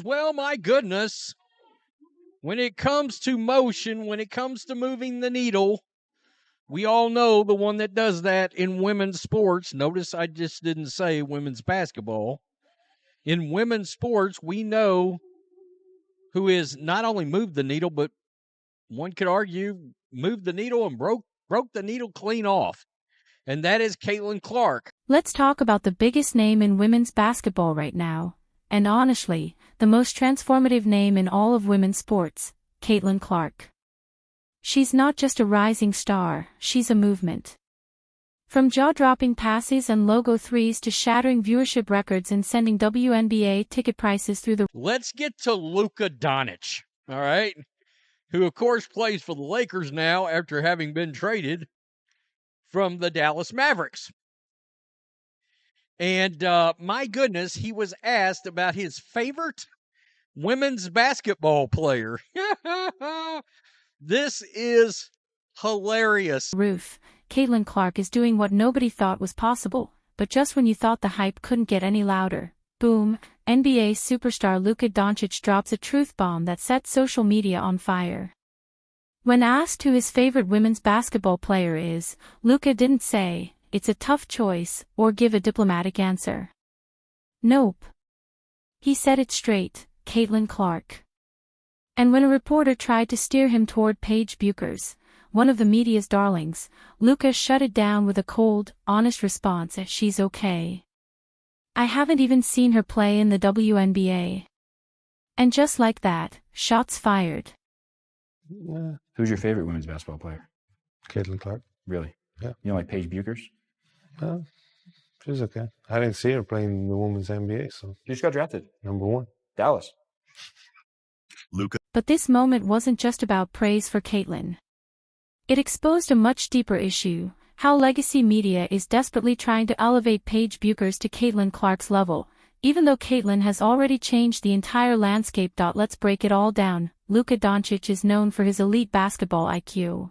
Well, my goodness. When it comes to motion, when it comes to moving the needle, we all know the one that does that in women's sports. Notice I just didn't say women's basketball. In women's sports, we know who has not only moved the needle, but one could argue moved the needle and broke the needle clean off. And that is Caitlin Clark. Let's talk about the biggest name in women's basketball right now. And honestly, the most transformative name in all of women's sports, Caitlin Clark. She's not just a rising star, she's a movement. From jaw-dropping passes and logo threes to shattering viewership records and sending WNBA ticket prices through the... Let's get to Luka Doncic, all right? Who, of course, plays for the Lakers now after having been traded from the Dallas Mavericks. And my goodness, he was asked about his favorite women's basketball player. This is hilarious. Roof, Caitlin Clark is doing what nobody thought was possible, but just when you thought the hype couldn't get any louder, boom, NBA superstar Luka Doncic drops a truth bomb that set social media on fire. When asked who his favorite women's basketball player is, Luka didn't say, "It's a tough choice," or give a diplomatic answer. Nope. He said it straight, Caitlin Clark. And when a reporter tried to steer him toward Paige Bueckers, one of the media's darlings, Luka shut it down with a cold, honest response: "She's okay. I haven't even seen her play in the WNBA." And just like that, shots fired. Yeah. Who's your favorite women's basketball player? Caitlin Clark. Really? Yeah. You don't like Paige Bueckers? She's okay. I didn't see her playing in the women's NBA, so. She just got drafted. Number 1. Dallas. Luka. But this moment wasn't just about praise for Caitlin. It exposed a much deeper issue: how legacy media is desperately trying to elevate Paige Bueckers to Caitlin Clark's level, even though Caitlin has already changed the entire landscape. Let's break it all down. Luka Doncic is known for his elite basketball IQ.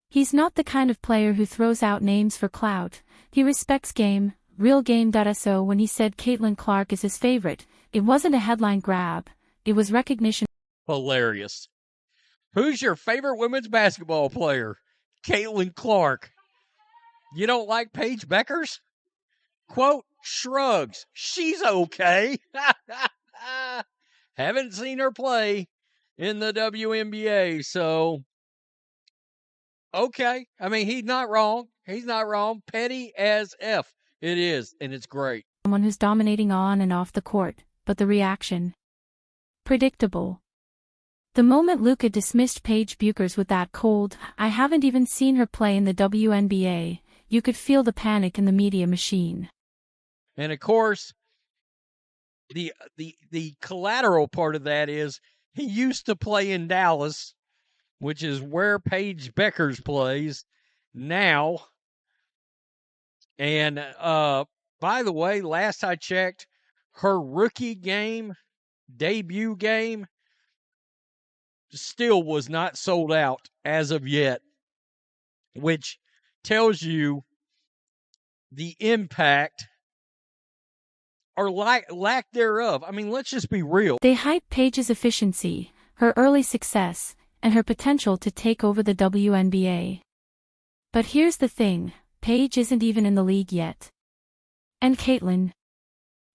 He's not the kind of player who throws out names for clout. He respects game, real game. So when he said Caitlin Clark is his favorite, it wasn't a headline grab, it was recognition. Hilarious. Who's your favorite women's basketball player? Caitlin Clark. You don't like Paige Bueckers? Quote, shrugs. She's okay. Haven't seen her play in the WNBA, so okay. I mean, he's not wrong. He's not wrong. Petty as F. It is, and it's great. Someone who's dominating on and off the court, but the reaction? Predictable. The moment Luka dismissed Paige Bueckers with that cold, "I haven't even seen her play in the WNBA," you could feel the panic in the media machine. And of course, the collateral part of that is he used to play in Dallas, which is where Paige Bueckers plays now. And by the way, last I checked, her rookie game, debut game, still was not sold out as of yet, which tells you the impact or lack thereof. I mean, let's just be real. They hype Paige's efficiency, her early success, and her potential to take over the WNBA. But here's the thing, Paige isn't even in the league yet. And Caitlin?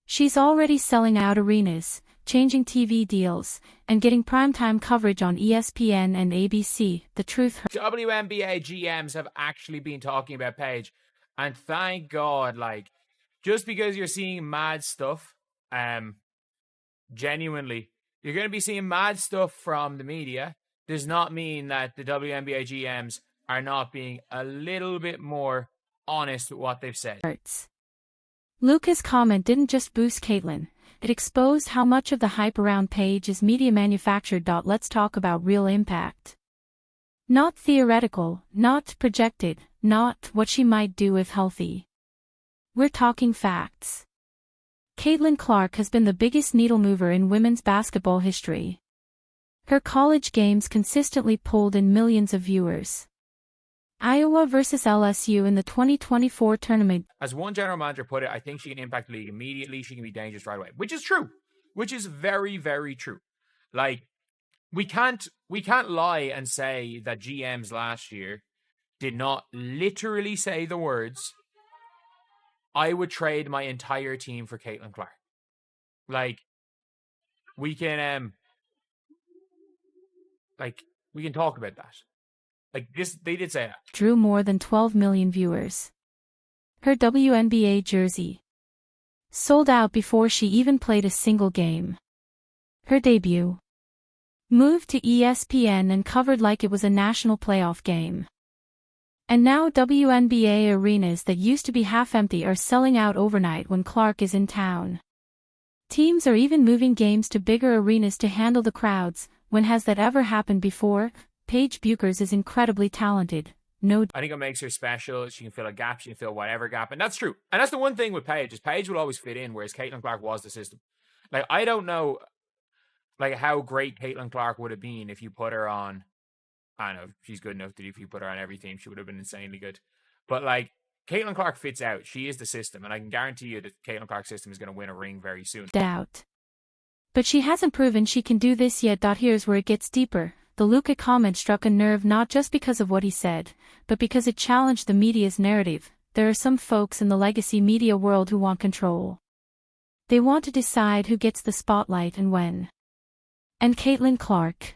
She's already selling out arenas, changing TV deals, and getting primetime coverage on ESPN and ABC. The truth hurts. WNBA GMs have actually been talking about Paige, and thank God, like, just because you're seeing mad stuff, genuinely, you're going to be seeing mad stuff from the media, does not mean that the WNBA GMs are not being a little bit more honest with what they've said. Luka's comment didn't just boost Caitlin, it exposed how much of the hype around Paige is media manufactured. Let's talk about real impact. Not theoretical, not projected, not what she might do if healthy. We're talking facts. Caitlin Clark has been the biggest needle mover in women's basketball history. Her college games consistently pulled in millions of viewers. Iowa versus LSU in the 2024 tournament. As one general manager put it, I think she can impact the league immediately. She can be dangerous right away, which is true. which is very, very true. Like, we can't lie and say that GMs last year did not literally say the words, I would trade my entire team for Caitlin Clark. Like, we can talk about that. Like, this, they did say that. Drew more than 12 million viewers. Her WNBA jersey sold out before she even played a single game. Her debut moved to ESPN and covered like it was a national playoff game. And now WNBA arenas that used to be half empty are selling out overnight when Clark is in town. Teams are even moving games to bigger arenas to handle the crowds. When has that ever happened before? Paige Bueckers is incredibly talented. I think it makes her special. She can fill a gap. She can fill whatever gap. And that's true. And that's the one thing with Paige, is Paige will always fit in, whereas Caitlin Clark was the system. Like, I don't know, like, how great Caitlin Clark would have been if you put her on, I don't know, she's good enough that if you put her on every team, she would have been insanely good. But, like, Caitlin Clark fits out. She is the system. And I can guarantee you that Caitlin Clark's system is going to win a ring very soon. Doubt. But she hasn't proven she can do this yet. Here's where it gets deeper. The Luka comment struck a nerve not just because of what he said, but because it challenged the media's narrative. There are some folks in the legacy media world who want control. They want to decide who gets the spotlight and when. And Caitlin Clark,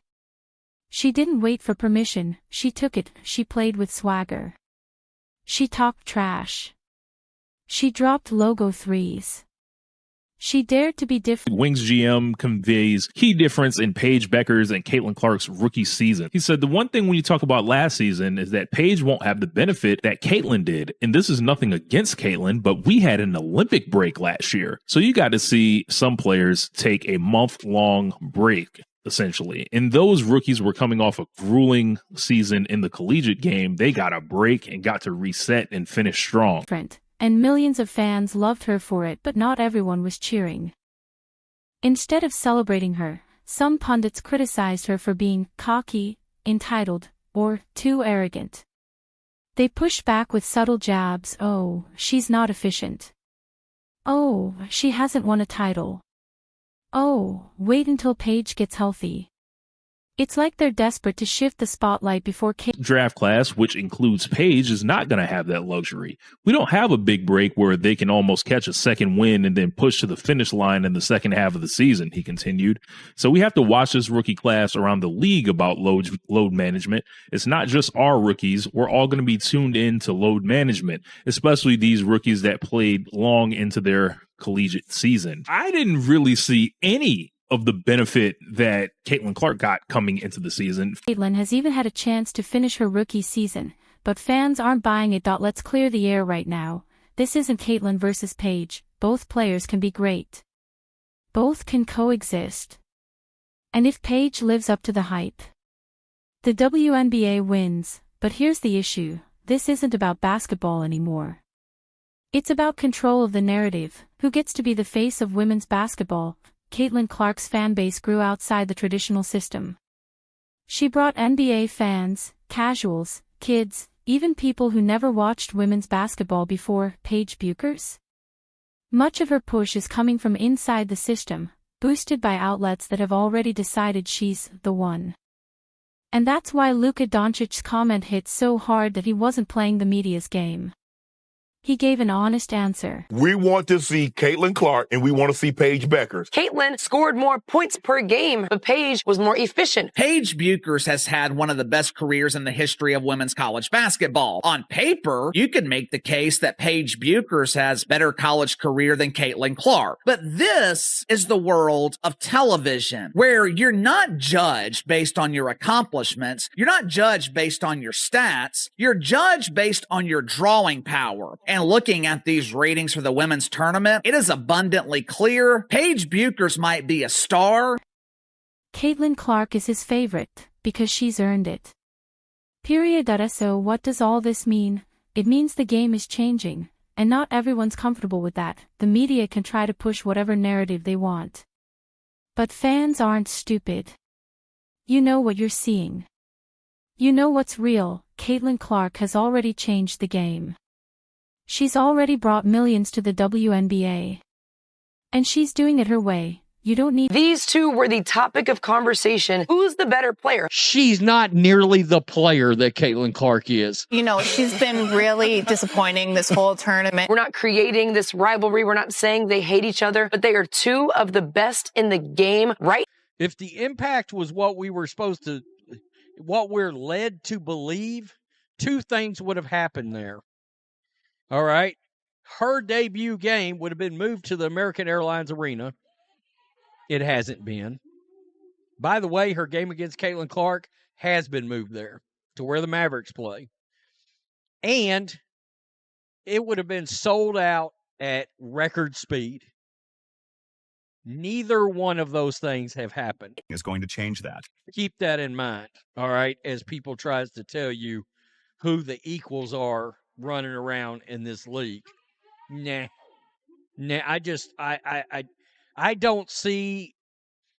she didn't wait for permission, she took it. She played with swagger. She talked trash. She dropped logo threes. She dared to be different. Wings GM conveys key difference in Paige Bueckers and Caitlin Clark's rookie season. He said the one thing when you talk about last season is that Paige won't have the benefit that Caitlin did. And this is nothing against Caitlin, but we had an Olympic break last year. So you got to see some players take a month-long break, essentially. And those rookies were coming off a grueling season in the collegiate game. They got a break and got to reset and finish strong. And millions of fans loved her for it, but not everyone was cheering. Instead of celebrating her, some pundits criticized her for being cocky, entitled, or too arrogant. They pushed back with subtle jabs. Oh, she's not efficient. Oh, she hasn't won a title. Oh, wait until Paige gets healthy. It's like they're desperate to shift the spotlight before draft class, which includes Paige, is not going to have that luxury. We don't have a big break where they can almost catch a second win and then push to the finish line in the second half of the season, he continued. So we have to watch this rookie class around the league about load management. It's not just our rookies. We're all going to be tuned in to load management, especially these rookies that played long into their collegiate season. I didn't really see any of the benefit that Caitlin Clark got coming into the season. Caitlin has even had a chance to finish her rookie season, but fans aren't buying it. Let's clear the air right now. This isn't Caitlin versus Paige. Both players can be great. Both can coexist. And if Paige lives up to the hype, the WNBA wins. But here's the issue. This isn't about basketball anymore. It's about control of the narrative. Who gets to be the face of women's basketball? Caitlin Clark's fanbase grew outside the traditional system. She brought NBA fans, casuals, kids, even people who never watched women's basketball before. Paige Bueckers? Much of her push is coming from inside the system, boosted by outlets that have already decided she's the one. And that's why Luka Doncic's comment hit so hard that he wasn't playing the media's game. He gave an honest answer. We want to see Caitlin Clark and we want to see Paige Bueckers. Caitlin scored more points per game, but Paige was more efficient. Paige Bueckers has had one of the best careers in the history of women's college basketball. On paper, you could make the case that Paige Bueckers has better college career than Caitlin Clark. But this is the world of television, where you're not judged based on your accomplishments. You're not judged based on your stats. You're judged based on your drawing power. And looking at these ratings for the women's tournament, it is abundantly clear Paige Bueckers might be a star. Caitlin Clark is his favorite, because she's earned it. Period. So what does all this mean? It means the game is changing, and not everyone's comfortable with that. The media can try to push whatever narrative they want. But fans aren't stupid. You know what you're seeing. You know what's real. Caitlin Clark has already changed the game. She's already brought millions to the WNBA. And she's doing it her way, You don't need. These two were the topic of conversation. Who's the better player? She's not nearly the player that Caitlin Clark is. You know, she's been really disappointing this whole tournament. We're not creating this rivalry. We're not saying they hate each other, but they are two of the best in the game, right? If the impact was what we're led to believe, two things would have happened there. All right. Her debut game would have been moved to the American Airlines Arena. It hasn't been. By the way, her game against Caitlin Clark has been moved there to where the Mavericks play. And it would have been sold out at record speed. Neither one of those things have happened. Is going to change that. Keep that in mind, all right, as people tries to tell you who the equals are running around in this league. Nah, I don't see.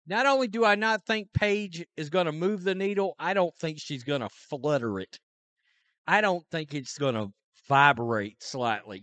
Not only do I not think Paige is going to move the needle, I don't think she's going to flutter it. I don't think it's going to vibrate slightly.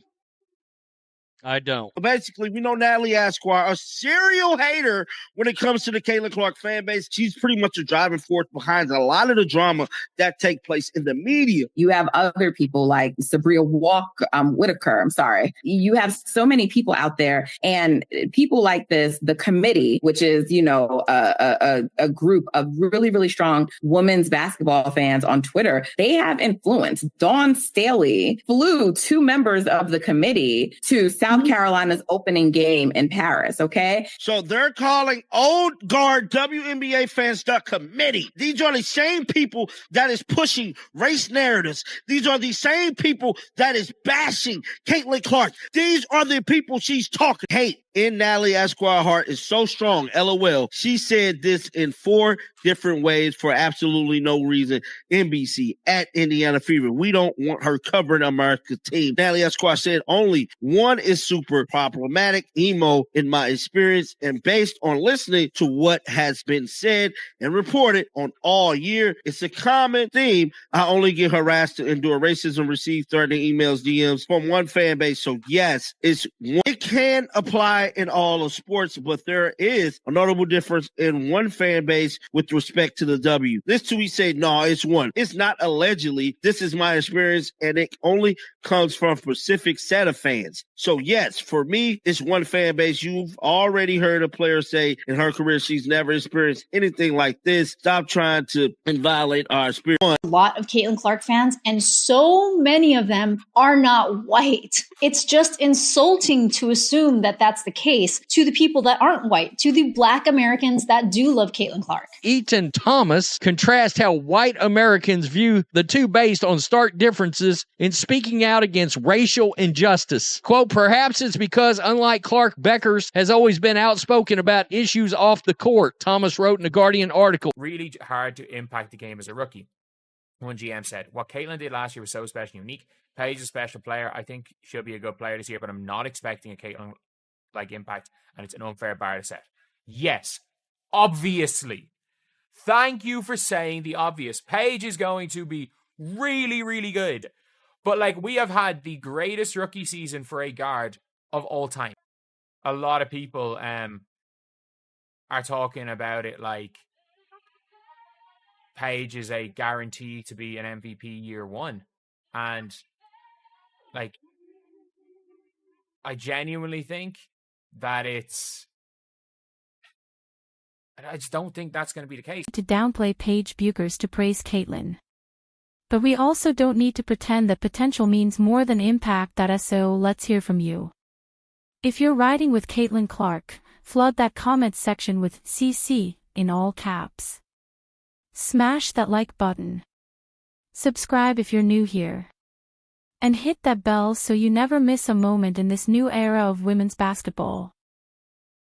I don't. Basically, we know Natalie Esquire, a serial hater when it comes to the Caitlin Clark fan base. She's pretty much a driving force behind a lot of the drama that take place in the media. You have other people like Sabria Whitaker. I'm sorry. You have so many people out there, and people like this, the committee, which is, you know, a group of really, really strong women's basketball fans on Twitter. They have influence. Dawn Staley flew 2 members of the committee to South Carolina's opening game in Paris, okay? So they're calling old guard WNBA fans the committee. These are the same people that is pushing race narratives. These are the same people that is bashing Caitlin Clark. These are the people she's talking hate. In Natalie Esquire heart is so strong, LOL. She said this in 4 different ways for absolutely no reason. NBC, at Indiana Fever. We don't want her covering America's team. Natalie Esquire said only one is super problematic, emo, in my experience, and based on listening to what has been said and reported on all year, it's a common theme. I only get harassed to endure racism, receive threatening emails, DMs from one fan base. So yes, it can apply in all of sports, but there is a notable difference in one fan base with respect to the W. This tweet said, no, it's one. It's not allegedly. This is my experience, and it only comes from a specific set of fans. So yes, for me, it's one fan base. You've already heard a player say in her career she's never experienced anything like this. Stop trying to violate our spirit. A lot of Caitlin Clark fans, and so many of them are not white. It's just insulting to assume that that's the case to the people that aren't white, to the Black Americans that do love Caitlin Clark. Eaton Thomas contrasts how white Americans view the two based on stark differences in speaking out against racial injustice. Quote, perhaps it's because, unlike Clark, Bueckers has always been outspoken about issues off the court, Thomas wrote in a Guardian article. Really hard to impact the game as a rookie. One GM said, what Caitlin did last year was so special and unique. Paige is a special player. I think she'll be a good player this year, but I'm not expecting a Caitlin-like impact, and it's an unfair bar to set. Yes, obviously. Thank you for saying the obvious. Paige is going to be really, really good. But, like, we have had the greatest rookie season for a guard of all time. A lot of people are talking about it like Paige is a guarantee to be an MVP year one. And, like, I genuinely think that I just don't think that's going to be the case. To downplay Paige Bueckers to praise Caitlin. But we also don't need to pretend that potential means more than impact. So let's hear from you. If you're riding with Caitlin Clark, flood that comment section with CC in all caps. Smash that like button. Subscribe if you're new here. And hit that bell so you never miss a moment in this new era of women's basketball.